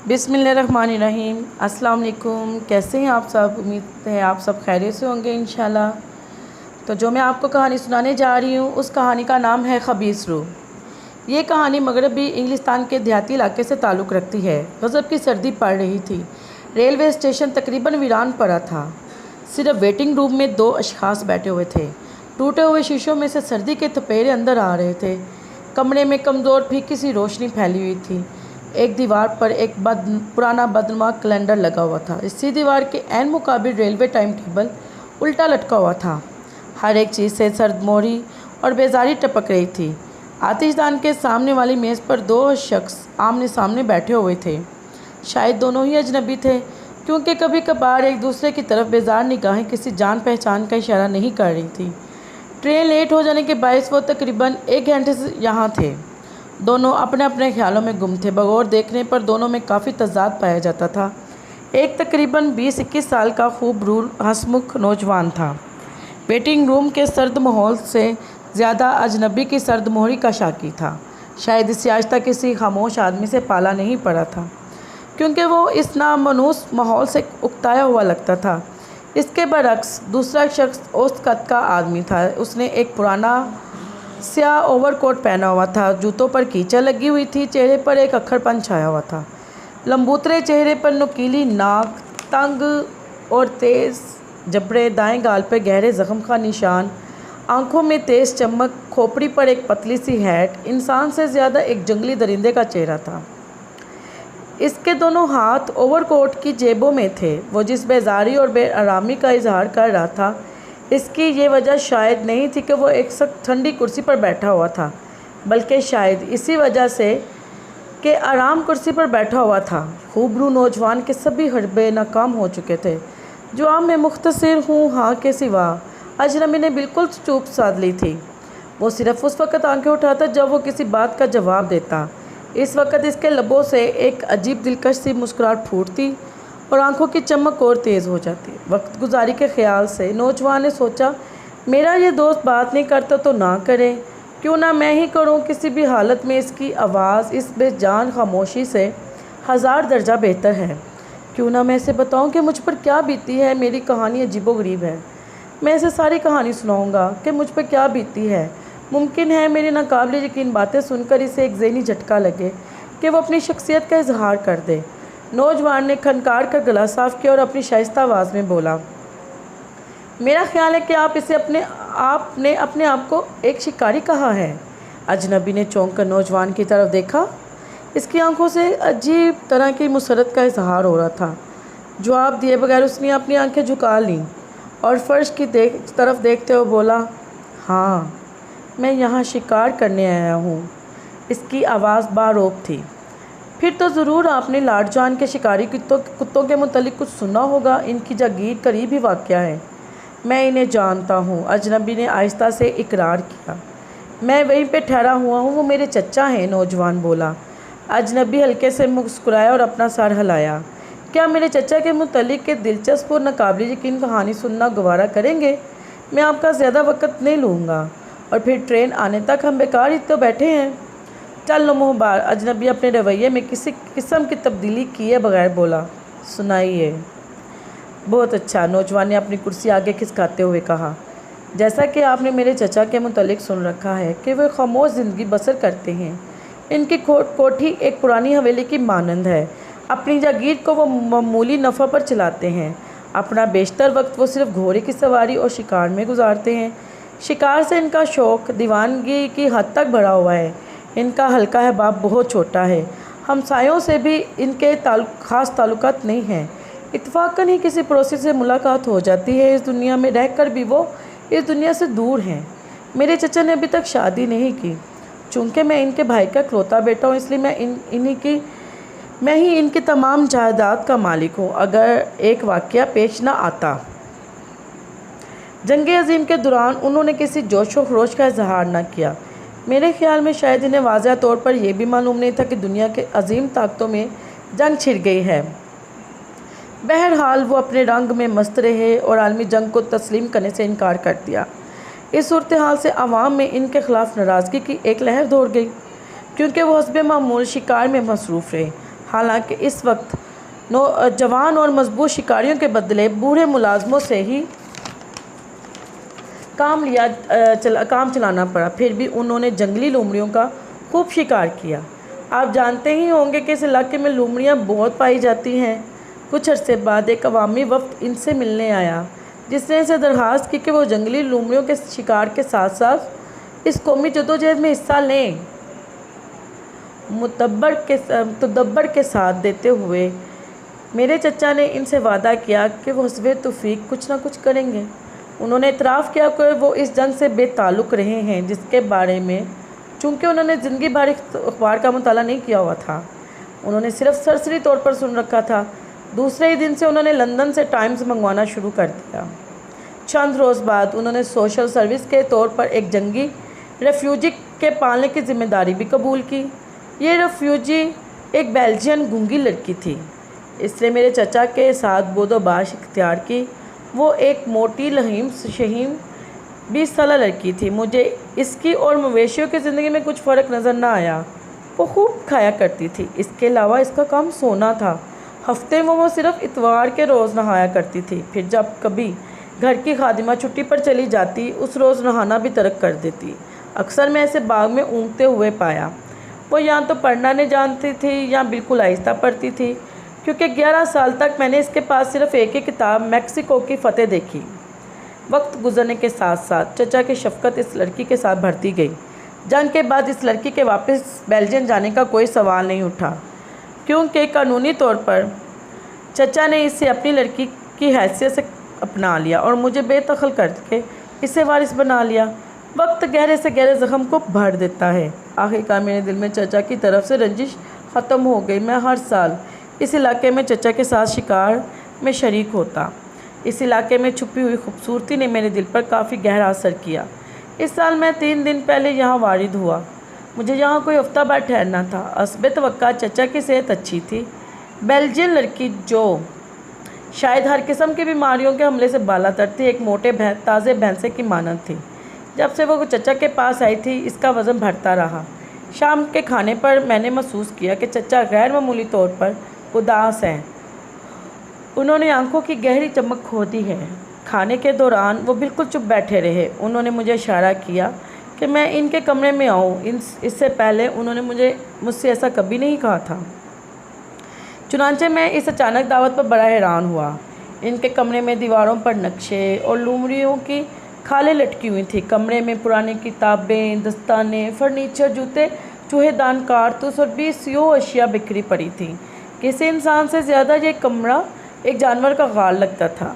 بسم اللہ الرحمن الرحیم۔ السلام علیکم، کیسے ہیں آپ سب؟ امید ہے آپ سب خیریت سے ہوں گے انشاءاللہ۔ تو جو میں آپ کو کہانی سنانے جا رہی ہوں اس کہانی کا نام ہے خبیث روح۔ یہ کہانی مغربی انگلستان کے دیہاتی علاقے سے تعلق رکھتی ہے۔ غضب کی سردی پڑ رہی تھی۔ ریلوے اسٹیشن تقریباً ویران پڑا تھا۔ صرف ویٹنگ روم میں 2 اشخاص بیٹھے ہوئے تھے۔ ٹوٹے ہوئے شیشوں میں سے سردی کے تھپیڑے اندر آ رہے تھے۔ کمرے میں کمزور پھیکی سی روشنی پھیلی ہوئی تھی۔ ایک دیوار پر ایک پرانا بدنما کیلنڈر لگا ہوا تھا۔ اسی دیوار کے عین مقابل ریلوے ٹائم ٹیبل الٹا لٹکا ہوا تھا۔ ہر ایک چیز سے سرد موری اور بیزاری ٹپک رہی تھی۔ آتش دان کے سامنے والی میز پر 2 شخص آمنے سامنے بیٹھے ہوئے تھے۔ شاید دونوں ہی اجنبی تھے، کیونکہ کبھی کبھار ایک دوسرے کی طرف بیزار نگاہیں کسی جان پہچان کا اشارہ نہیں کر رہی تھی۔ ٹرین لیٹ ہو جانے کے باعث وہ تقریباً 1 گھنٹے سے یہاں تھے۔ دونوں اپنے اپنے خیالوں میں گم تھے۔ بغور دیکھنے پر دونوں میں کافی تضاد پایا جاتا تھا۔ ایک تقریباً 20-21 سال کا خوب رو ہنسمکھ نوجوان تھا۔ ویٹنگ روم کے سرد ماحول سے زیادہ اجنبی کی سرد مہری کا شاکی تھا۔ شاید اسے آج تک کسی خاموش آدمی سے پالا نہیں پڑا تھا، کیونکہ وہ اس نامانوس ماحول سے اکتایا ہوا لگتا تھا۔ اس کے برعکس دوسرا شخص اوسط قد کا آدمی تھا۔ اس نے ایک پرانا سیاہ اوور کوٹ پہنا ہوا تھا۔ جوتوں پر کیچڑ لگی ہوئی تھی۔ چہرے پر ایک اکھڑ پن چھایا ہوا تھا۔ لمبوترے چہرے پر نوکیلی ناک، تنگ اور تیز جبڑے، دائیں گال پر گہرے زخم کا نشان، آنکھوں میں تیز چمک، کھوپڑی پر ایک پتلی سی ہیٹ۔ انسان سے زیادہ ایک جنگلی درندے کا چہرہ تھا۔ اس کے دونوں ہاتھ اوور کوٹ کی جیبوں میں تھے۔ وہ جس بیزاری اور بے آرامی کا اظہار کر رہا تھا، اس کی یہ وجہ شاید نہیں تھی کہ وہ ایک سخت ٹھنڈی کرسی پر بیٹھا ہوا تھا، بلکہ شاید اسی وجہ سے کہ آرام کرسی پر بیٹھا ہوا تھا۔ خوبرو نوجوان کے سبھی حربے ناکام ہو چکے تھے۔ جواب میں مختصر ہوں ہاں کے سوا اجنبی نے بالکل چوپ سادھ لی تھی۔ وہ صرف اس وقت آنکھیں اٹھاتا جب وہ کسی بات کا جواب دیتا۔ اس وقت اس کے لبوں سے ایک عجیب دلکش سی مسکراہٹ پھوٹتی اور آنکھوں کی چمک اور تیز ہو جاتی۔ وقت گزاری کے خیال سے نوجوان نے سوچا، میرا یہ دوست بات نہیں کرتا تو نہ کرے، کیوں نہ میں ہی کروں۔ کسی بھی حالت میں اس کی آواز اس بے جان خاموشی سے 1000 درجہ بہتر ہے۔ کیوں نہ میں اسے بتاؤں کہ مجھ پر کیا بیتی ہے۔ میری کہانی عجیب و غریب ہے۔ میں اسے ساری کہانی سناؤں گا کہ مجھ پر کیا بیتی ہے۔ ممکن ہے میری ناقابل یقین باتیں سن کر اسے ایک ذہنی جھٹکا لگے کہ وہ اپنی شخصیت کا اظہار کر دے۔ نوجوان نے کھنکار کر گلا صاف کیا اور اپنی شائستہ آواز میں بولا، میرا خیال ہے کہ آپ نے اپنے آپ کو ایک شکاری کہا ہے۔ اجنبی نے چونک کر نوجوان کی طرف دیکھا۔ اس کی آنکھوں سے عجیب طرح کی مسرت کا اظہار ہو رہا تھا۔ جواب دیے بغیر اس نے اپنی آنکھیں جھکا لیں اور فرش کی طرف دیکھتے ہوئے بولا، ہاں، میں یہاں شکار کرنے آیا ہوں۔ اس کی آواز باروب تھی۔ پھر تو ضرور آپ نے لارڈ جان کے شکاری کتوں کے متعلق کچھ سنا ہوگا۔ ان کی جاگیر قریب ہی واقع ہے۔ میں انہیں جانتا ہوں، اجنبی نے آہستہ سے اقرار کیا۔ میں وہیں پہ ٹھہرا ہوا ہوں، وہ میرے چچا ہیں، نوجوان بولا۔ اجنبی ہلکے سے مسکرایا اور اپنا سر ہلایا۔ کیا میرے چچا کے متعلق ایک دلچسپ اور ناقابل یقین کہانی سننا گوارا کریں گے؟ میں آپ کا زیادہ وقت نہیں لوں گا، اور پھر ٹرین آنے تک ہم بیکار ہی تو بیٹھے ہیں۔ چل لو منہ بار۔ اجنبی اپنے رویے میں کسی قسم کی تبدیلی کیے بغیر بولا، سنائیے۔ بہت اچھا، نوجوان نے اپنی کرسی آگے کھسکاتے ہوئے کہا۔ جیسا کہ آپ نے میرے چچا کے متعلق سن رکھا ہے کہ وہ خاموش زندگی بسر کرتے ہیں۔ ان کی کوٹھی ایک پرانی حویلی کی مانند ہے۔ اپنی جاگیر کو وہ معمولی نفع پر چلاتے ہیں۔ اپنا بیشتر وقت وہ صرف گھوڑے کی سواری اور شکار میں گزارتے ہیں۔ شکار سے ان کا شوق دیوانگی کی حد تک بڑھا ہوا ہے۔ ان کا حلقہ احباب بہت چھوٹا ہے۔ ہمسایوں سے بھی ان کے خاص تعلقات نہیں ہیں۔ اتفاقاً ہی کسی پڑوسی سے ملاقات ہو جاتی ہے۔ اس دنیا میں رہ کر بھی وہ اس دنیا سے دور ہیں۔ میرے چچا نے ابھی تک شادی نہیں کی۔ چونکہ میں ان کے بھائی کا اکلوتا بیٹا ہوں، اس لیے میں ہی ان کی تمام جائیداد کا مالک ہوں اگر ایک واقعہ پیش نہ آتا۔ جنگ عظیم کے دوران انہوں نے کسی جوش و خروش کا اظہار نہ کیا۔ میرے خیال میں شاید انہیں واضح طور پر یہ بھی معلوم نہیں تھا کہ دنیا کے عظیم طاقتوں میں جنگ چھڑ گئی ہے۔ بہرحال وہ اپنے رنگ میں مست رہے اور عالمی جنگ کو تسلیم کرنے سے انکار کر دیا۔ اس صورتحال سے عوام میں ان کے خلاف ناراضگی کی ایک لہر دوڑ گئی، کیونکہ وہ حسب معمول شکار میں مصروف رہے۔ حالانکہ اس وقت جوان اور مضبوط شکاریوں کے بدلے بوڑھے ملازموں سے ہی کام چلانا پڑا، پھر بھی انہوں نے جنگلی لومڑیوں کا خوب شکار کیا۔ آپ جانتے ہی ہوں گے کہ اس علاقے میں لومڑیاں بہت پائی جاتی ہیں۔ کچھ عرصے بعد ایک عوامی وفد ان سے ملنے آیا، جس نے ان سے درخواست کی کہ وہ جنگلی لومڑیوں کے شکار کے ساتھ ساتھ اس قومی جدوجہد میں حصہ لیں۔ تدبر کے ساتھ دیتے ہوئے میرے چچا نے ان سے وعدہ کیا کہ وہ حسب توفیق کچھ نہ کچھ کریں گے۔ انہوں نے اعتراف کیا کہ وہ اس جنگ سے بے تعلق رہے ہیں، جس کے بارے میں چونکہ انہوں نے زندگی بھر اخبار کا مطالعہ نہیں کیا ہوا تھا، انہوں نے صرف سرسری طور پر سن رکھا تھا۔ دوسرے ہی دن سے انہوں نے لندن سے ٹائمز منگوانا شروع کر دیا۔ چند روز بعد انہوں نے سوشل سروس کے طور پر ایک جنگی ریفیوجی کے پالنے کی ذمہ داری بھی قبول کی۔ یہ ریفیوجی ایک بیلجین گونگی لڑکی تھی۔ اس نے میرے چچا کے ساتھ بود و باش اختیار کی۔ وہ ایک موٹی لہیم شہیم 20 سالہ لڑکی تھی۔ مجھے اس کی اور مویشیوں کی زندگی میں کچھ فرق نظر نہ آیا۔ وہ خوب کھایا کرتی تھی، اس کے علاوہ اس کا کام سونا تھا۔ ہفتے میں وہ صرف اتوار کے روز نہایا کرتی تھی، پھر جب کبھی گھر کی خادمہ چھٹی پر چلی جاتی اس روز نہانا بھی ترک کر دیتی۔ اکثر میں اسے باغ میں اونگتے ہوئے پایا۔ وہ یا تو پڑھنا نہیں جانتی تھی یا بالکل آہستہ پڑھتی تھی، کیونکہ 11 سال تک میں نے اس کے پاس صرف ایک ہی کتاب میکسیکو کی فتح دیکھی۔ وقت گزرنے کے ساتھ ساتھ چچا کی شفقت اس لڑکی کے ساتھ بڑھتی گئی۔ جنگ کے بعد اس لڑکی کے واپس بیلجین جانے کا کوئی سوال نہیں اٹھا، کیونکہ قانونی طور پر چچا نے اسے اپنی لڑکی کی حیثیت سے اپنا لیا اور مجھے بے دخل کر کے اسے وارث بنا لیا۔ وقت گہرے سے گہرے زخم کو بھر دیتا ہے۔ آخرکار میرے دل میں چچا کی طرف سے رنجش ختم ہو گئی۔ میں ہر سال اس علاقے میں چچا کے ساتھ شکار میں شریک ہوتا۔ اس علاقے میں چھپی ہوئی خوبصورتی نے میرے دل پر کافی گہرا اثر کیا۔ اس سال میں 3 دن پہلے یہاں وارد ہوا۔ مجھے یہاں کوئی ہفتہ بھر ٹھہرنا تھا۔ حسب توقع چچا کی صحت اچھی تھی۔ بیلجین لڑکی جو شاید ہر قسم کی بیماریوں کے حملے سے بالا تر تھی، ایک موٹے تازے بھینسے کی مانند تھی۔ جب سے وہ چچا کے پاس آئی تھی اس کا وزن بڑھتا رہا۔ شام کے کھانے پر میں نے محسوس کیا کہ چچا غیر معمولی طور پر اداس ہیں۔ انہوں نے آنکھوں کی گہری چمک کھو دی ہے۔ کھانے کے دوران وہ بالکل چپ بیٹھے رہے۔ انہوں نے مجھے اشارہ کیا کہ میں ان کے کمرے میں آؤں۔ اس سے پہلے انہوں نے مجھ سے ایسا کبھی نہیں کہا تھا۔ چنانچہ میں اس اچانک دعوت پر بڑا حیران ہوا۔ ان کے کمرے میں دیواروں پر نقشے اور لومڑیوں کی کھالیں لٹکی ہوئی تھیں۔ کمرے میں پرانی کتابیں، دستانے، فرنیچر، جوتے، چوہے دان، کارتوس اور 20 یوں اشیاء بکھری پڑی تھیں۔ کسی انسان سے زیادہ یہ کمرہ ایک جانور کا غار لگتا تھا۔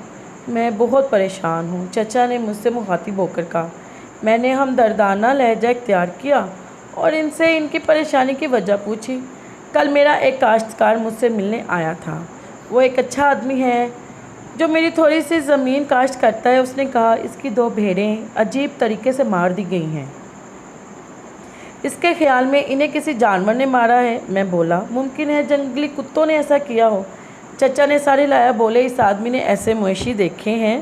میں بہت پریشان ہوں، چچا نے مجھ سے مخاطب ہو کر کہا۔ میں نے ہمدردانہ لہجہ اختیار کیا اور ان سے ان کی پریشانی کی وجہ پوچھی۔ کل میرا ایک کاشتکار مجھ سے ملنے آیا تھا۔ وہ ایک اچھا آدمی ہے جو میری تھوڑی سی زمین کاشت کرتا ہے۔ اس نے کہا اس کی 2 بھیڑیں عجیب طریقے سے مار دی گئی ہیں۔ اس کے خیال میں انہیں کسی جانور نے مارا ہے۔ میں بولا ممکن ہے جنگلی کتوں نے ایسا کیا ہو۔ چچا نے ساری لایا بولے اس آدمی نے ایسے مویشی دیکھے ہیں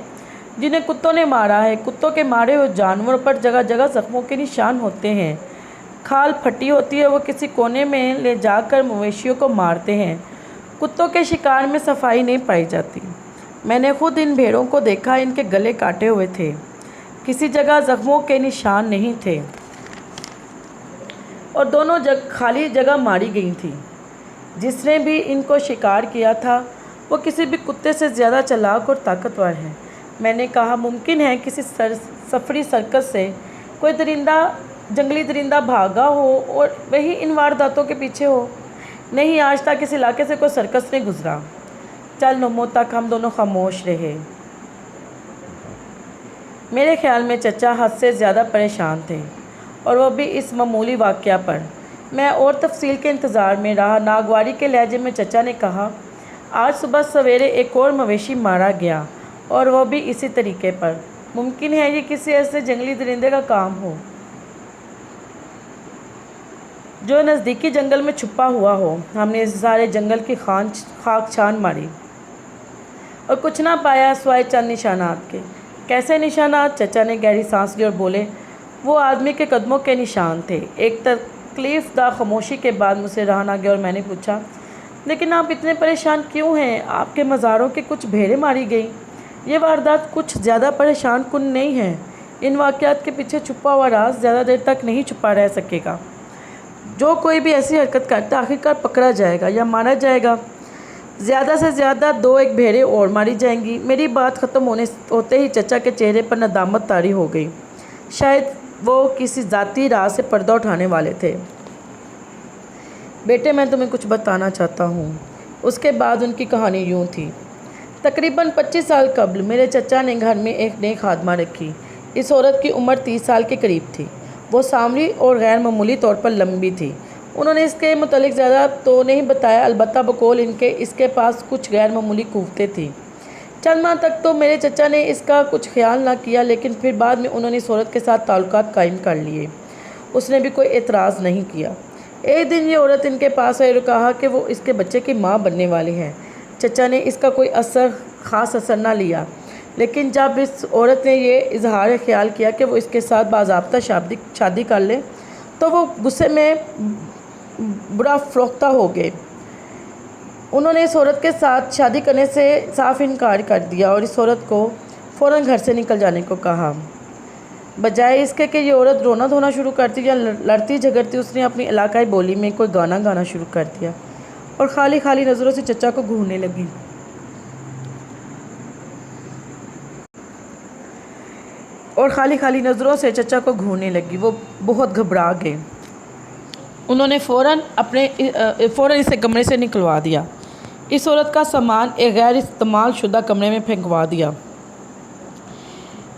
جنہیں کتوں نے مارا ہے۔ کتوں کے مارے ہوئے جانوروں پر جگہ جگہ زخموں کے نشان ہوتے ہیں۔ کھال پھٹی ہوتی ہے، وہ کسی کونے میں لے جا کر مویشیوں کو مارتے ہیں۔ کتوں کے شکار میں صفائی نہیں پائی جاتی۔ میں نے خود ان بھیڑوں کو دیکھا، ان کے گلے کاٹے ہوئے تھے، کسی جگہ زخموں کے نشان نہیں تھے اور دونوں خالی جگہ ماری گئی تھی۔ جس نے بھی ان کو شکار کیا تھا وہ کسی بھی کتے سے زیادہ چالاک اور طاقتور ہے۔ میں نے کہا ممکن ہے کسی سفری سرکس سے کوئی جنگلی درندہ بھاگا ہو اور وہی ان وارداتوں کے پیچھے ہو۔ نہیں، آج تک اس علاقے سے کوئی سرکس نہیں گزرا۔ چند لمحوں تک ہم دونوں خاموش رہے۔ میرے خیال میں چچا حد سے زیادہ پریشان تھے اور وہ بھی اس معمولی واقعہ پر۔ میں اور تفصیل کے انتظار میں رہا۔ ناگواری کے لہجے میں چچا نے کہا آج صبح سویرے ایک اور مویشی مارا گیا اور وہ بھی اسی طریقے پر۔ ممکن ہے یہ کسی ایسے جنگلی درندے کا کام ہو جو نزدیکی جنگل میں چھپا ہوا ہو۔ ہم نے اس سارے جنگل کی خاک چھان ماری اور کچھ نہ پایا سوائے چند نشانات کے۔ کیسے نشانات؟ چچا نے گہری سانس لی اور بولے وہ آدمی کے قدموں کے نشان تھے۔ ایک تکلیف دہ خاموشی کے بعد مجھ سے رہا نہ گیا اور میں نے پوچھا لیکن آپ اتنے پریشان کیوں ہیں؟ آپ کے مزاروں کے کچھ بھیڑیں ماری گئیں۔ یہ واردات کچھ زیادہ پریشان کن نہیں ہے۔ ان واقعات کے پیچھے چھپا ہوا راز زیادہ دیر تک نہیں چھپا رہ سکے گا۔ جو کوئی بھی ایسی حرکت کرتا آخرکار پکڑا جائے گا یا مارا جائے گا۔ زیادہ سے زیادہ 2-1 بھیڑیں اور ماری جائیں گی۔ میری بات ختم ہوتے ہی چچا کے چہرے پر ندامت طاری ہو گئی۔ شاید وہ کسی ذاتی راز سے پردہ اٹھانے والے تھے۔ بیٹے، میں تمہیں کچھ بتانا چاہتا ہوں۔ اس کے بعد ان کی کہانی یوں تھی۔ تقریباً 25 سال قبل میرے چچا نے گھر میں ایک نئی خادمہ رکھی۔ اس عورت کی عمر 30 سال کے قریب تھی۔ وہ سانولی اور غیر معمولی طور پر لمبی تھی۔ انہوں نے اس کے متعلق زیادہ تو نہیں بتایا، البتہ بقول ان کے اس کے پاس کچھ غیر معمولی قوتیں تھیں۔ چند ماہ تک تو میرے چچا نے اس کا کچھ خیال نہ کیا، لیکن پھر بعد میں انہوں نے اس عورت کے ساتھ تعلقات قائم کر لیے۔ اس نے بھی کوئی اعتراض نہیں کیا۔ ایک دن یہ عورت ان کے پاس آئی اور کہا کہ وہ اس کے بچے کی ماں بننے والی ہے۔ چچا نے اس کا کوئی خاص اثر نہ لیا، لیکن جب اس عورت نے یہ اظہار خیال کیا کہ وہ اس کے ساتھ باضابطہ شادی کر لے تو وہ غصے میں برا فروختہ ہو گئے۔ انہوں نے اس عورت کے ساتھ شادی کرنے سے صاف انکار کر دیا اور اس عورت کو فوراً گھر سے نکل جانے کو کہا۔ بجائے اس کے کہ یہ عورت رونا دھونا شروع کرتی یا لڑتی جھگڑتی، اس نے اپنی علاقائی بولی میں کوئی گانا گانا شروع کر دیا اور خالی خالی نظروں سے چچا کو گھورنے لگی۔ وہ بہت گھبرا گئے۔ انہوں نے فوراً اسے کمرے سے نکلوا دیا۔ اس عورت کا سامان ایک غیر استعمال شدہ کمرے میں پھینکوا دیا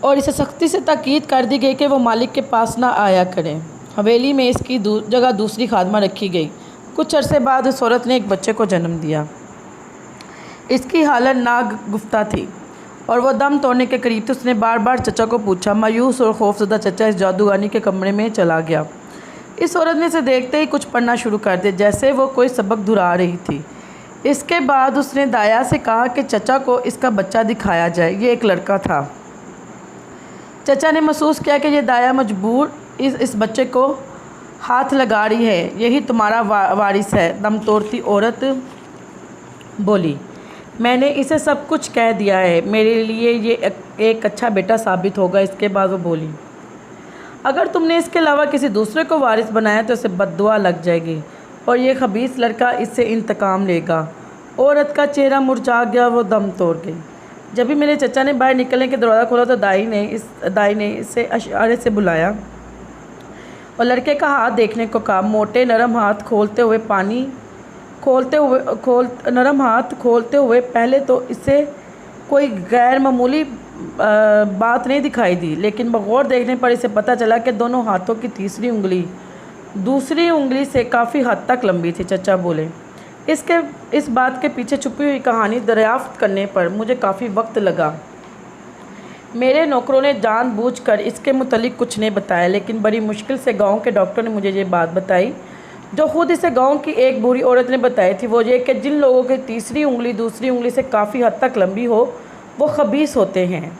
اور اسے سختی سے تاکید کر دی گئی کہ وہ مالک کے پاس نہ آیا کرے۔ حویلی میں اس کی جگہ دوسری خادمہ رکھی گئی۔ کچھ عرصے بعد اس عورت نے ایک بچے کو جنم دیا۔ اس کی حالت ناگفتہ تھی اور وہ دم توڑنے کے قریب تھی۔ اس نے بار بار چچا کو پوچھا۔ مایوس اور خوفزدہ چچا اس جادوگرنی کے کمرے میں چلا گیا۔ اس عورت نے اسے دیکھتے ہی کچھ پڑھنا شروع کر دیا، جیسے وہ کوئی سبق دہرا رہی تھی۔ اس کے بعد اس نے دایا سے کہا کہ چچا کو اس کا بچہ دکھایا جائے۔ یہ ایک لڑکا تھا۔ چچا نے محسوس کیا کہ یہ دایا مجبور اس بچے کو ہاتھ لگا رہی ہے۔ یہی تمہارا وارث ہے، دم توڑتی عورت بولی۔ میں نے اسے سب کچھ کہہ دیا ہے، میرے لیے یہ ایک اچھا بیٹا ثابت ہوگا۔ اس کے بعد وہ بولی، اگر تم نے اس کے علاوہ کسی دوسرے کو وارث بنایا تو اسے بد دعا لگ جائے گی اور یہ خبیث لڑکا اس سے انتقام لے گا۔ عورت کا چہرہ مرجھا گیا، وہ دم توڑ گئی۔ جب بھی میرے چچا نے باہر نکلنے کے دروازہ کھولا تو دائی نے اسے اشارے سے بلایا اور لڑکے کا ہاتھ دیکھنے کو کہا۔ موٹے نرم ہاتھ کھولتے ہوئے پہلے تو اسے کوئی غیر معمولی بات نہیں دکھائی دی، لیکن بغور دیکھنے پر اسے پتہ چلا کہ دونوں ہاتھوں کی تیسری انگلی دوسری انگلی سے کافی حد تک لمبی تھی۔ چچا بولے، اس بات کے پیچھے چھپی ہوئی کہانی دریافت کرنے پر مجھے کافی وقت لگا۔ میرے نوکروں نے جان بوجھ کر اس کے متعلق کچھ نہیں بتایا، لیکن بڑی مشکل سے گاؤں کے ڈاکٹر نے مجھے یہ بات بتائی جو خود اسے گاؤں کی ایک بوڑھی عورت نے بتائی تھی، وہ یہ کہ جن لوگوں کی تیسری انگلی دوسری انگلی سے کافی حد تک لمبی ہو وہ خبیث ہوتے ہیں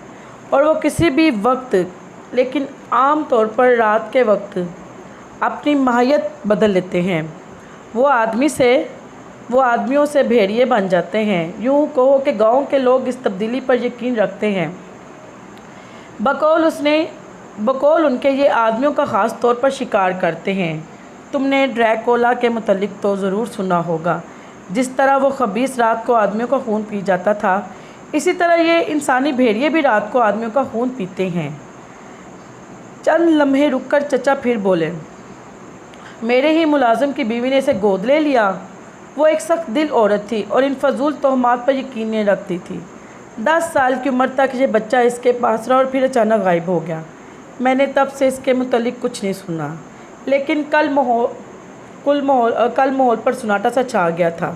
اور وہ کسی بھی وقت، لیکن عام طور پر رات کے وقت، اپنی ماہیت بدل لیتے ہیں۔ وہ آدمیوں سے بھیڑیے بن جاتے ہیں۔ یوں کہو کہ گاؤں کے لوگ اس تبدیلی پر یقین رکھتے ہیں۔ بقول ان کے یہ آدمیوں کا خاص طور پر شکار کرتے ہیں۔ تم نے ڈریکولا کے متعلق تو ضرور سنا ہوگا۔ جس طرح وہ خبیث رات کو آدمیوں کا خون پی جاتا تھا، اسی طرح یہ انسانی بھیڑیے بھی رات کو آدمیوں کا خون پیتے ہیں۔ چند لمحے رک کر چچا پھر بولے، میرے ہی ملازم کی بیوی نے اسے گود لے لیا۔ وہ ایک سخت دل عورت تھی اور ان فضول تہمات پر یقین نہیں رکھتی تھی۔ 10 سال کی عمر تک یہ بچہ اس کے پاس رہا اور پھر اچانک غائب ہو گیا۔ میں نے تب سے اس کے متعلق کچھ نہیں سنا، لیکن کل ماحول پر سناٹا سا چھا گیا تھا۔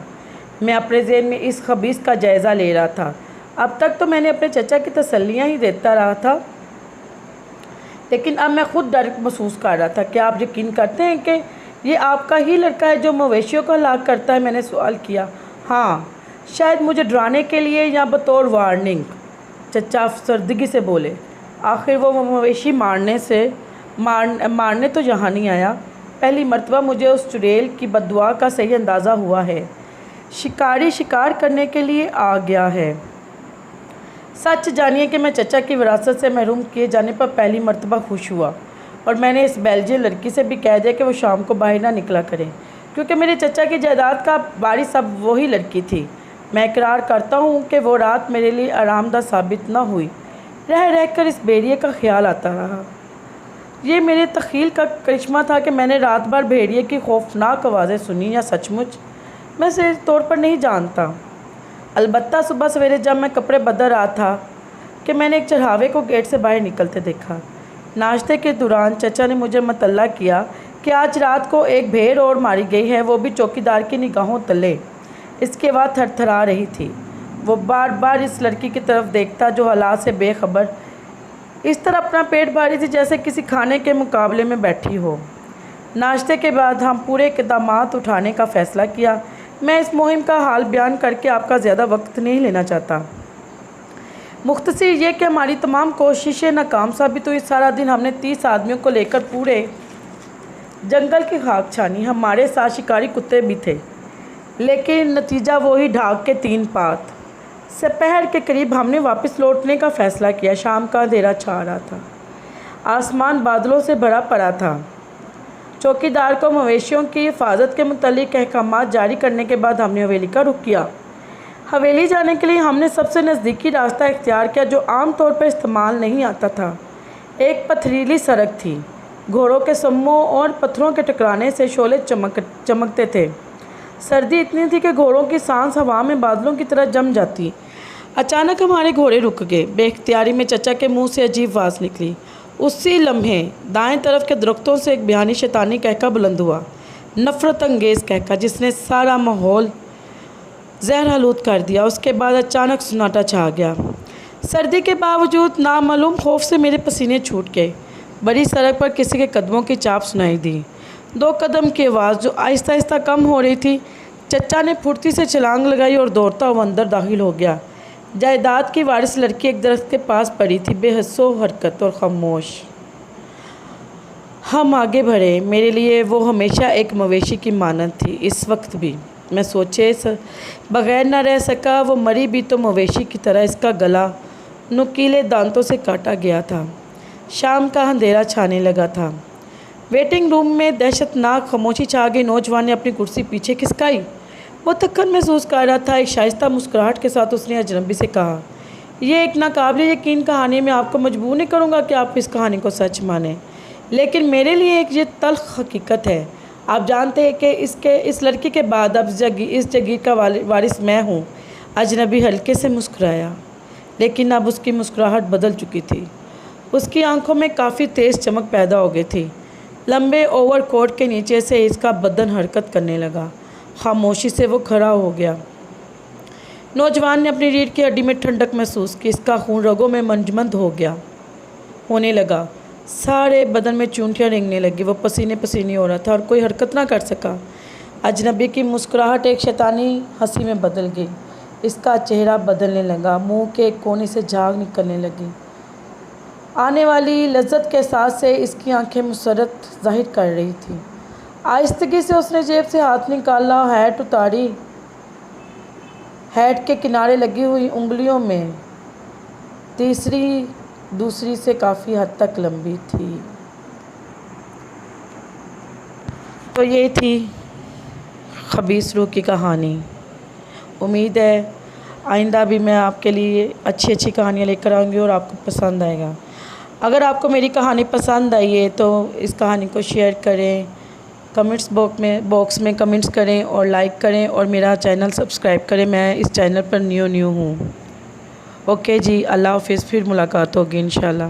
میں اپنے ذہن میں اس خبیث کا جائزہ لے رہا تھا۔ اب تک تو میں نے اپنے چچا کی تسلیاں ہی دیتا رہا تھا، لیکن اب میں خود ڈر محسوس کر رہا تھا۔ کیا آپ یقین کرتے ہیں کہ یہ آپ کا ہی لڑکا ہے جو مویشیوں کو ہلاک کرتا ہے؟ میں نے سوال کیا۔ ہاں، شاید مجھے ڈرانے کے لیے یا بطور وارننگ، چچا افسردگی سے بولے۔ آخر وہ مویشی مارنے تو یہاں نہیں آیا۔ پہلی مرتبہ مجھے اس چڑیل کی بد دعا کا صحیح اندازہ ہوا ہے۔ شکاری شکار کرنے کے لیے آ گیا ہے۔ سچ جانیے کہ میں چچا کی وراثت سے محروم کیے جانے پر پہلی مرتبہ خوش ہوا، اور میں نے اس بیلجین لڑکی سے بھی کہہ دیا کہ وہ شام کو باہر نہ نکلا کرے، کیونکہ میرے چچا کی جائیداد کا وارث اب وہی لڑکی تھی۔ میں اقرار کرتا ہوں کہ وہ رات میرے لیے آرام دہ ثابت نہ ہوئی۔ رہ کر اس بھیڑیے کا خیال آتا رہا۔ یہ میرے تخیل کا کرشمہ تھا کہ میں نے رات بھر بھیڑیے کی خوفناک آوازیں سنی، یا سچ مچ میں صحیح طور پر نہیں جانتا۔ البتہ صبح سویرے جب میں کپڑے بدل رہا تھا کہ میں نے ایک چڑھاوے کو گیٹ سے باہر نکلتے دیکھا۔ ناشتے کے دوران چچا نے مجھے مطلع کیا کہ آج رات کو ایک بھیڑ اور ماری گئی ہے، وہ بھی چوکیدار کی نگاہوں تلے۔ اس کے بعد تھر تھرا رہی تھی۔ وہ بار بار اس لڑکی کی طرف دیکھتا جو حالات سے بے خبر اس طرح اپنا پیٹ بھاری تھی جیسے کسی کھانے کے مقابلے میں بیٹھی ہو۔ ناشتے کے بعد ہم پورے اقدامات اٹھانے کا فیصلہ کیا۔ میں اس مہم کا حال بیان کر کے آپ کا زیادہ وقت نہیں لینا چاہتا۔ مختصر یہ کہ ہماری تمام کوششیں ناکام ثابت ہوئی۔ سارا دن ہم نے 30 آدمیوں کو لے کر پورے جنگل کی خاک چھانی۔ ہمارے ساتھ شکاری کتے بھی تھے، لیکن نتیجہ وہی ڈھاک کے 3 پات۔ سپہر کے قریب ہم نے واپس لوٹنے کا فیصلہ کیا۔ شام کا اندھیرا چھا رہا تھا، آسمان بادلوں سے بھرا پڑا تھا۔ چوکیدار کو مویشیوں کی حفاظت کے متعلق احکامات جاری کرنے کے بعد ہم نے حویلی کا رخ کیا۔ حویلی جانے کے لیے ہم نے سب سے نزدیکی راستہ اختیار کیا، جو عام طور پر استعمال نہیں آتا تھا۔ ایک پتھریلی سڑک تھی، گھوڑوں کے سموں اور پتھروں کے ٹکرانے سے شعلے چمکتے تھے۔ سردی اتنی تھی کہ گھوڑوں کی سانس ہوا میں بادلوں کی طرح جم جاتی۔ اچانک ہمارے گھوڑے رک گئے۔ بے اختیاری میں چچا کے منہ سے عجیب آواز نکلی۔ اسی لمحے دائیں طرف کے درختوں سے ایک بیانی شیطانی کہکا بلند ہوا، نفرت انگیز کہکا جس نے سارا ماحول زہر آلود کر دیا۔ اس کے بعد اچانک سناٹا چھا گیا۔ سردی کے باوجود نامعلوم خوف سے میرے پسینے چھوٹ گئے۔ بڑی سڑک پر کسی کے قدموں کی چاپ سنائی دی، 2 قدم کی آواز جو آہستہ آہستہ کم ہو رہی تھی۔ چچا نے پھرتی سے چھلانگ لگائی اور دوڑتا ہوا اندر داخل ہو گیا۔ جائیداد کی وارث لڑکی ایک درخت کے پاس پڑی تھی، بے حس و حرکت اور خاموش۔ ہم آگے بڑھے۔ میرے لیے وہ ہمیشہ ایک مویشی کی مانند تھی، اس وقت بھی۔ میں سوچے بغیر نہ رہ سکا۔ وہ مری بھی تو مویشی کی طرح۔ اس کا گلا نوکیلے دانتوں سے کاٹا گیا تھا۔ شام کا اندھیرا چھانے لگا تھا۔ ویٹنگ روم میں دہشت ناک خاموشی چھا گئی۔ نوجوان نے اپنی کرسی پیچھے کھسکائی۔ وہ تھکن محسوس کر رہا تھا۔ ایک شائستہ مسکراہٹ کے ساتھ اس نے اجنبی سے کہا، یہ ایک ناقابل یقین کہانی۔ میں آپ کو مجبور نہیں کروں گا کہ آپ اس کہانی کو سچ مانیں، لیکن میرے لیے یہ تلخ حقیقت ہے۔ آپ جانتے ہیں کہ اس لڑکی کے بعد اب اس جگیر کا وارث میں ہوں۔ اجنبی ہلکے سے مسکرایا، لیکن اب اس کی مسکراہٹ بدل چکی تھی۔ اس کی آنکھوں میں کافی تیز چمک پیدا ہو گئی تھی۔ لمبے اوور کوٹ کے نیچے سے اس کا بدن حرکت کرنے لگا۔ خاموشی سے وہ کھڑا ہو گیا۔ نوجوان نے اپنی ریڑھ کی ہڈی میں ٹھنڈک محسوس کی۔ اس کا خون رگوں میں منجمد ہونے لگا۔ سارے بدن میں چونٹیاں رینگنے لگی۔ وہ پسینے پسینے ہو رہا تھا اور کوئی حرکت نہ کر سکا۔ اجنبی کی مسکراہٹ ایک شیطانی ہنسی میں بدل گئی۔ اس کا چہرہ بدلنے لگا، منہ کے ایک کونے سے جھاگ نکلنے لگی۔ آنے والی لذت کے احساس سے اس کی آنکھیں مسرت ظاہر کر رہی تھیں۔ آہستگی سے اس نے جیب سے ہاتھ نکالا، ہیٹ اتاری۔ ہیٹ کے کنارے لگی ہوئی انگلیوں میں تیسری دوسری سے کافی حد تک لمبی تھی۔ تو یہ تھی خبیث روح کی کہانی۔ امید ہے آئندہ بھی میں آپ کے لیے اچھی اچھی کہانیاں لے کر آؤں گی اور آپ کو پسند آئے گا۔ اگر آپ کو میری کہانی پسند آئی ہے تو اس کہانی کو شیئر کریں، کمنٹس باکس میں کمنٹس کریں اور لائک کریں، اور میرا چینل سبسکرائب کریں۔ میں اس چینل پر نیو ہوں۔ اوکے جی، اللہ حافظ، پھر ملاقات ہوگی انشاءاللہ۔